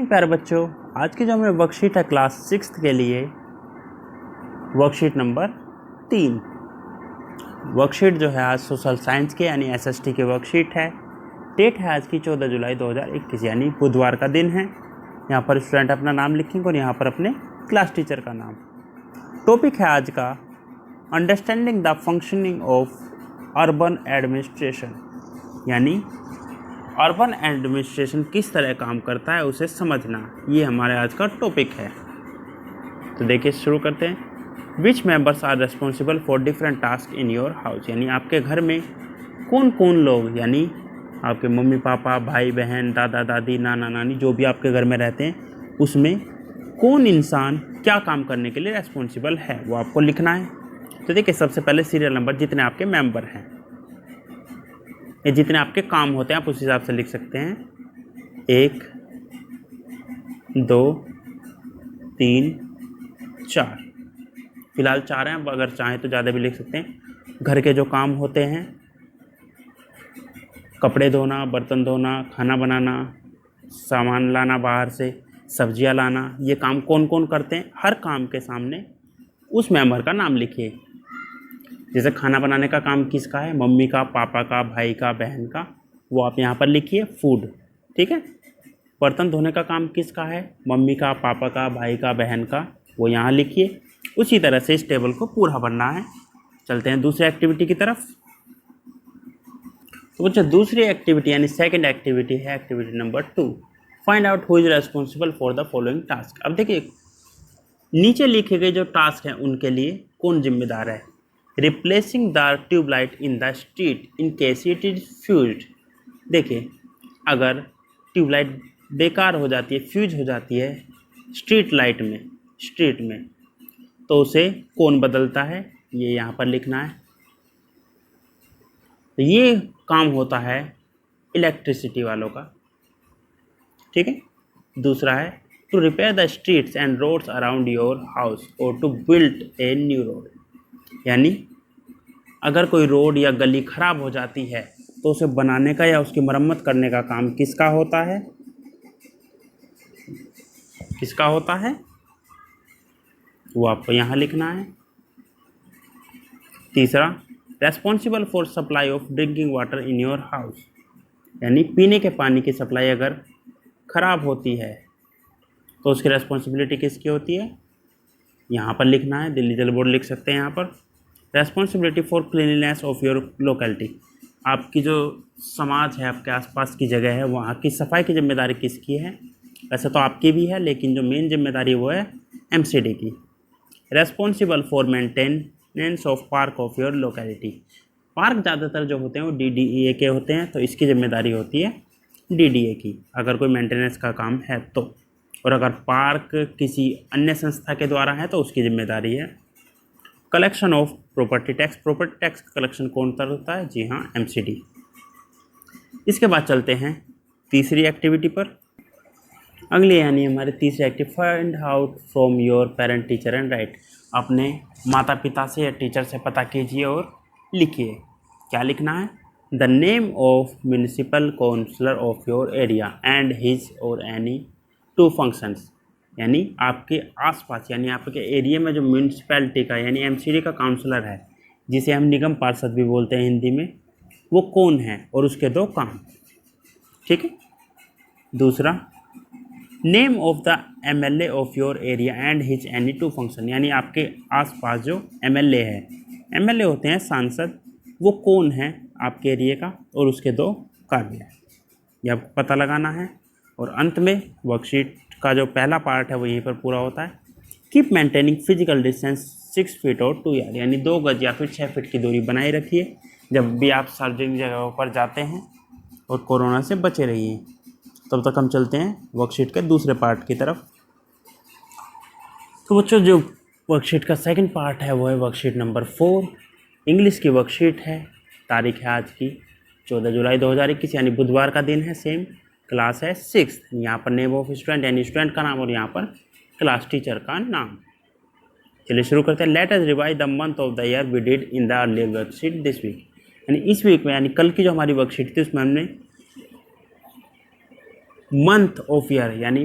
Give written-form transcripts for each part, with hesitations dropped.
प्यारे बच्चों, आज की जो हमें वर्कशीट है क्लास 6 के लिए वर्कशीट नंबर 3। वर्कशीट जो है आज सोशल साइंस के यानी एसएसटी की वर्कशीट है। डेट है आज की 14 जुलाई 2021 यानी बुधवार का दिन है। यहाँ पर स्टूडेंट अपना नाम लिखेंगे और यहाँ पर अपने क्लास टीचर का नाम। टॉपिक है आज का understanding the functioning of urban administration, यानी अर्बन एडमिनिस्ट्रेशन किस तरह काम करता है उसे समझना, ये हमारे आज का टॉपिक है। तो देखिए शुरू करते हैं। Which members are responsible for different task in your house, यानी आपके घर में कौन कौन लोग, यानी आपके मम्मी पापा, भाई बहन, दादा दादी, नाना नानी, जो भी आपके घर में रहते हैं उसमें कौन इंसान क्या काम करने के लिए रिस्पॉन्सिबल है वो आपको लिखना है। तो देखिए सबसे पहले सीरियल नंबर, जितने आपके मेंबर हैं ये जितने आपके काम होते हैं आप उस हिसाब से लिख सकते हैं। 1 2 3 4, फिलहाल 4 हैं, अगर चाहें तो ज़्यादा भी लिख सकते हैं। घर के जो काम होते हैं, कपड़े धोना, बर्तन धोना, खाना बनाना, सामान लाना बाहर से, सब्जियां लाना, ये काम कौन कौन करते हैं, हर काम के सामने उस मेंबर का नाम लिखिए। जैसे खाना बनाने का काम किसका है, मम्मी का, पापा का, भाई का, बहन का, वो आप यहाँ पर लिखिए फूड, ठीक है। बर्तन धोने का काम किसका है, मम्मी का, पापा का, भाई का, बहन का, वो यहाँ लिखिए। उसी तरह से इस टेबल को पूरा बनना है। चलते हैं दूसरी एक्टिविटी की तरफ। तो बच्चों दूसरी एक्टिविटी यानी सेकंड एक्टिविटी है activity number 2, find out who is responsible for the following task. अब देखिए नीचे लिखे गए जो टास्क हैं उनके लिए कौन जिम्मेदार है। Replacing the tubelight in the street in case it is fused. देखिए अगर ट्यूबलाइट बेकार हो जाती है, फ्यूज हो जाती है स्ट्रीट में, तो उसे कौन बदलता है ये यहाँ पर लिखना है। तो ये काम होता है इलेक्ट्रिसिटी वालों का, ठीक है। दूसरा है to repair the streets and roads around your house और to build a new road, यानी अगर कोई रोड या गली खराब हो जाती है तो उसे बनाने का या उसकी मरम्मत करने का काम किसका होता है, वो आपको यहाँ लिखना है। तीसरा responsible for supply of drinking water in your house, यानी पीने के पानी की सप्लाई अगर ख़राब होती है तो उसकी रेस्पॉन्सिबिलिटी किसकी होती है, यहाँ पर लिखना है। दिल्ली जल बोर्ड लिख सकते हैं यहाँ पर। Responsibility for cleanliness of your locality, आपकी जो समाज है, आपके आसपास की जगह है, वहाँ की सफाई की जिम्मेदारी किसकी है। वैसे तो आपकी भी है लेकिन जो मेन जिम्मेदारी वो है एमसीडी की। Responsible for maintenance of park of your locality, park ज़्यादातर जो होते हैं वो डीडीए के होते हैं, तो इसकी जिम्मेदारी होती है डीडीए की अगर कोई मेंटेनेंस का काम है तो। और अगर पार्क किसी अन्य संस्था के द्वारा है तो उसकी जिम्मेदारी है। कलेक्शन ऑफ प्रॉपर्टी टैक्स का कलेक्शन कौन करता है, जी हाँ एमसीडी। इसके बाद चलते हैं तीसरी एक्टिविटी पर। अगली यानी हमारी तीसरी activity find out from your parent teacher and right, अपने माता पिता से या टीचर से पता कीजिए और लिखिए। क्या लिखना है, the name of municipal councillor of your area and his और एनी 2 फंक्शंस, यानी आपके आसपास यानी आपके एरिया में जो म्यूनिसिपैलिटी का यानी एमसीडी का काउंसलर है, जिसे हम निगम पार्षद भी बोलते हैं हिंदी में, वो कौन है और उसके 2 काम, ठीक है। दूसरा name of the MLA of your area and his any 2 function, यानी आपके आसपास जो एमएलए है, एमएलए होते हैं सांसद, वो कौन है आपके एरिया का और उसके 2 कार्य, ये आपको पता लगाना है। और अंत में वर्कशीट का जो पहला पार्ट है वो यहीं पर पूरा होता है। Keep maintaining physical distance 6 feet और 2 यार्ड, यानी 2 गज या फिर 6 फीट की दूरी बनाए रखिए जब भी आप सार्वजनिक जगहों पर जाते हैं, और कोरोना से बचे रहिए। तब तक हम चलते हैं वर्कशीट के दूसरे पार्ट की तरफ। तो बच्चों जो वर्कशीट का सेकंड पार्ट है वो है वर्कशीट नंबर 4, इंग्लिश की वर्कशीट है। तारीख है आज की 14 जुलाई 2021 यानी बुधवार का दिन है। सेम क्लास है 6। यहाँ पर नेम ऑफ स्टूडेंट यानी स्टूडेंट का नाम और यहाँ पर क्लास टीचर का नाम। चलिए शुरू करते हैं। Let us revise the month of the year we did in the earlier worksheet this week, यानी इस वीक में यानी कल की जो हमारी वर्कशीट थी उसमें हमने मंथ ऑफ ईयर यानी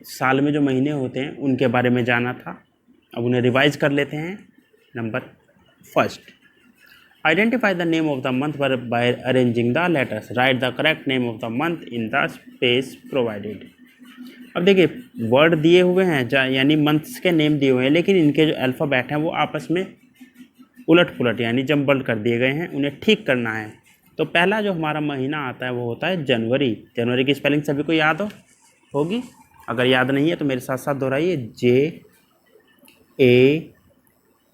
साल में जो महीने होते हैं उनके बारे में जाना था। अब उन्हें रिवाइज कर लेते हैं। Number first, identify the name of the month by arranging the letters, right the correct name of the month in the space provided. अब देखिए वर्ड दिए हुए हैं यानी मंथ्स के नेम दिए हुए हैं, लेकिन इनके जो अल्फ़ाबेट हैं वो आपस में उलट पुलट यानी जम्बल कर दिए गए हैं, उन्हें ठीक करना है। तो पहला जो हमारा महीना आता है वो होता है जनवरी। जनवरी की स्पेलिंग सभी को याद होगी, अगर याद नहीं है तो मेरे साथ साथ दोहराइए,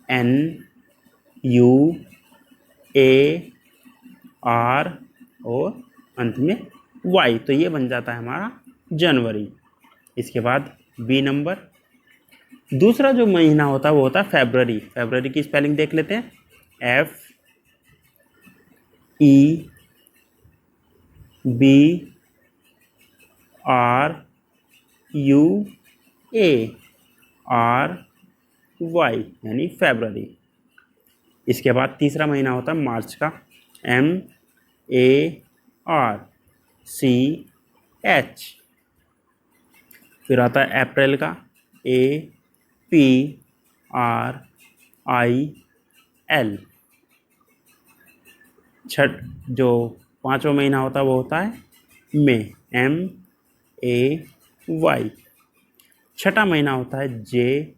JANUAR और अंत में Y, तो ये बन जाता है हमारा जनवरी। इसके बाद बी नंबर, दूसरा जो महीना होता है वो होता है फरवरी। फरवरी की स्पेलिंग देख लेते हैं, FEBRUARY यानी फरवरी। इसके बाद तीसरा महीना होता है मार्च का, MARCH। फिर आता है अप्रैल का, APRIL। जो पांचवा महीना होता है वो होता है मई, MAY। छठा महीना होता है JUNE।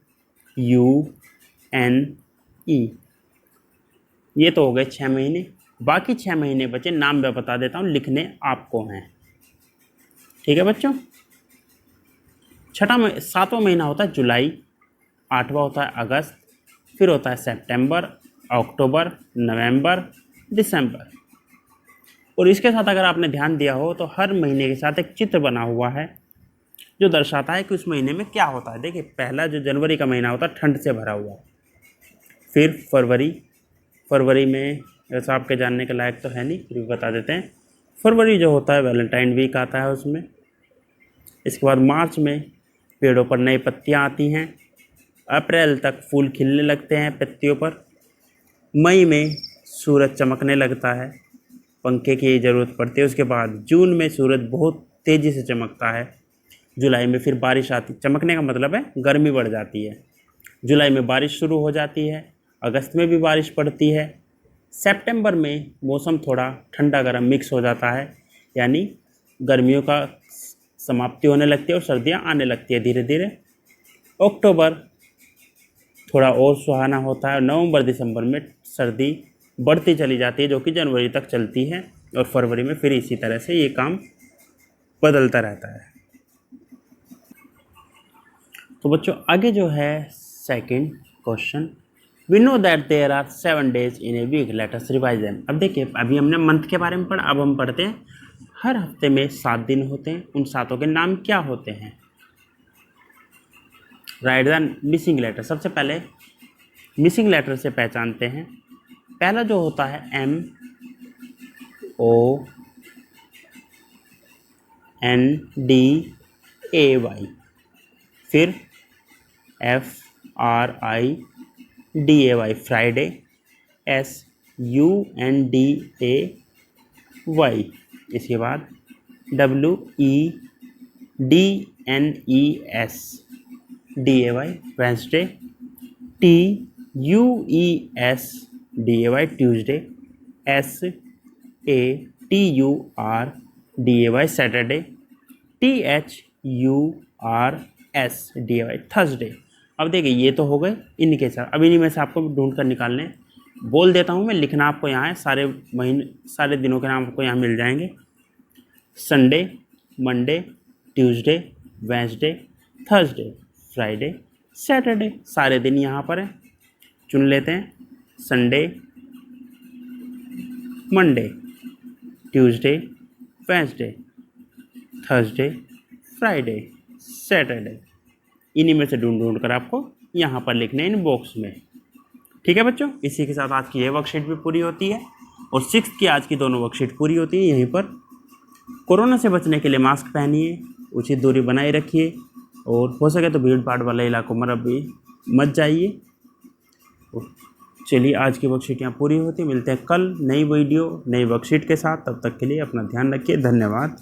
ये तो हो गए 6 महीने। बाकी 6 महीने बचे, नाम मैं बता देता हूँ, लिखने आपको हैं, ठीक है बच्चों। सातवां महीना होता है जुलाई, आठवां होता है अगस्त, फिर होता है सितंबर, अक्टूबर, नवंबर, दिसंबर। और इसके साथ अगर आपने ध्यान दिया हो तो हर महीने के साथ एक चित्र बना हुआ है जो दर्शाता है कि उस महीने में क्या होता है। देखिए पहला जो जनवरी का महीना होता है ठंड से भरा हुआ, फिर फरवरी में ऐसा आपके जानने के लायक तो है नहीं, फिर भी बता देते हैं। फरवरी जो होता है वैलेंटाइन वीक आता है उसमें। इसके बाद मार्च में पेड़ों पर नई पत्तियां आती हैं, अप्रैल तक फूल खिलने लगते हैं पत्तियों पर, मई में सूरज चमकने लगता है, पंखे की ज़रूरत पड़ती है। उसके बाद जून में सूरज बहुत तेज़ी से चमकता है, जुलाई में फिर बारिश आती, चमकने का मतलब है गर्मी बढ़ जाती है, जुलाई में बारिश शुरू हो जाती है, अगस्त में भी बारिश पड़ती है, सितंबर में मौसम थोड़ा ठंडा गर्म मिक्स हो जाता है, यानी गर्मियों का समाप्ति होने लगती है और सर्दियां आने लगती है धीरे धीरे। अक्टूबर थोड़ा और सुहाना होता है, नवंबर दिसंबर में सर्दी बढ़ती चली जाती है जो कि जनवरी तक चलती है, और फरवरी में फिर इसी तरह से ये काम बदलता रहता है। तो बच्चों आगे जो है second question, we know that there are 7 days in a week, let us revise them. अब देखिए अभी हमने मंथ के बारे में पढ़ा, अब हम पढ़ते हैं हर हफ्ते में 7 दिन होते हैं, उन 7 के नाम क्या होते हैं। Write the missing letter. सबसे पहले मिसिंग लेटर से पहचानते हैं। पहला जो होता है MONDAY, फिर FRIDAY फ्राइडे, SUNDAY। इसके बाद WEDNESDAY Wednesday, TUESDAY Tuesday, SATURDAY Saturday, THURSDAY Thursday. अब देखिए ये तो हो गए इनके साथ। अब इन्हीं में से आपको ढूंढ कर निकालने बोल देता हूँ मैं, लिखना आपको यहाँ है। सारे महीने सारे दिनों के नाम आपको यहाँ मिल जाएंगे। Sunday, Monday, Tuesday, Wednesday, Thursday, Friday, Saturday. सारे दिन यहाँ पर हैं, चुन लेते हैं। Sunday, Monday, Tuesday, Wednesday, Thursday, Friday, Saturday. इन्हीं में से ढूंढ कर आपको यहाँ पर लिखने इन बॉक्स में। ठीक है बच्चों, इसी के साथ आज की ये वर्कशीट भी पूरी होती है और 6th की आज की दोनों वर्कशीट पूरी होती है। यहीं पर कोरोना से बचने के लिए मास्क पहनिए, उचित दूरी बनाए रखिए और हो सके तो भीड़ भाड़ वाले इलाकों में अभी मत जाइए। चलिए आज की वर्कशीट यहाँ पूरी होती है। मिलते हैं कल नई वीडियो नई वर्कशीट के साथ। तब तक के लिए अपना ध्यान रखिए। धन्यवाद।